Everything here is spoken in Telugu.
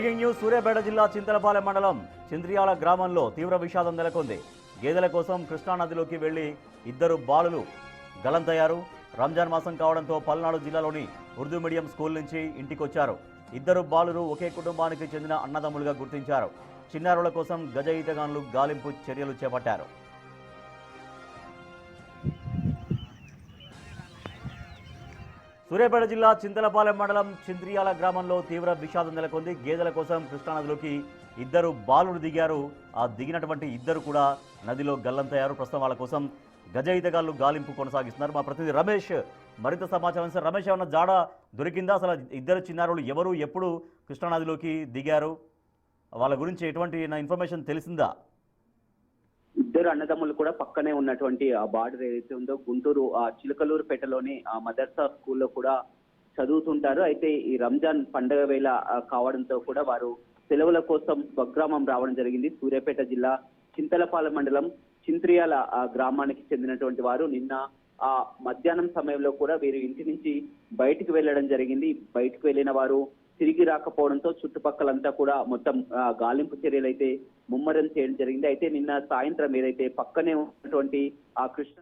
బ్రేకింగ్ న్యూస్ సూర్యాపేట జిల్లా చింతలపాలెం మండలం చింద్రియాల గ్రామంలో తీవ్ర విషాదం నెలకొంది. గేదెల కోసం కృష్ణానదిలోకి వెళ్లి ఇద్దరు బాలులు గల్లంతయ్యారు. రంజాన్ మాసం కావడంతో పల్నాడు జిల్లాలోని ఉర్దూ మీడియం స్కూల్ నుంచి ఇంటికొచ్చారు. ఇద్దరు బాలురు ఒకే కుటుంబానికి చెందిన అన్నదమ్ములుగా గుర్తించారు. చిన్నారుల కోసం గజ ఈతగాళ్లు గాలింపు చర్యలు చేపట్టారు. సూర్యాపేట జిల్లా చింతలపాలెం మండలం చింద్రియాల గ్రామంలో తీవ్ర విషాదం నెలకొంది. గేదెల కోసం కృష్ణానదిలోకి ఇద్దరు బాలురు దిగారు. ఆ దిగినటువంటి ఇద్దరు కూడా నదిలో గల్లంతయ్యారు. ప్రస్తుతం వాళ్ళ కోసం గజ ఈతగాళ్లు గాలింపు కొనసాగిస్తున్నారు. మా ప్రతినిధి రమేష్ మరింత సమాచారం సార్. రమేష్, ఏమన్నా జాడ దొరికిందా? అసలు ఇద్దరు చిన్నారులు ఎవరు, ఎప్పుడు కృష్ణానదిలోకి దిగారు, వాళ్ళ గురించి ఎటువంటి ఇన్ఫర్మేషన్ తెలిసిందా? ఇద్దరు అన్నదమ్ములు కూడా పక్కనే ఉన్నటువంటి ఆ బార్డర్ ఏదైతే ఉందో గుంటూరు చిలకలూరుపేటలోని మదర్సా స్కూల్లో కూడా చదువుతుంటారు. అయితే ఈ రంజాన్ పండుగ వేళ కావడంతో కూడా వారు సెలవుల కోసం స్వగ్రామం రావడం జరిగింది. సూర్యాపేట జిల్లా చింతలపాలెం మండలం చింత్రియాల గ్రామానికి చెందినటువంటి వారు నిన్న మధ్యాహ్నం సమయంలో కూడా వీరు ఇంటి నుంచి బయటికి వెళ్ళడం జరిగింది. బయటకు వెళ్ళిన వారు తిరిగి రాకపోవడంతో చుట్టుపక్కలంతా కూడా మొత్తం గాలింపు చర్యలు అయితే ముమ్మరం చేయడం జరిగింది. అయితే నిన్న సాయంత్రం ఏదైతే పక్కనే ఉన్నటువంటి ఆ కృష్ణ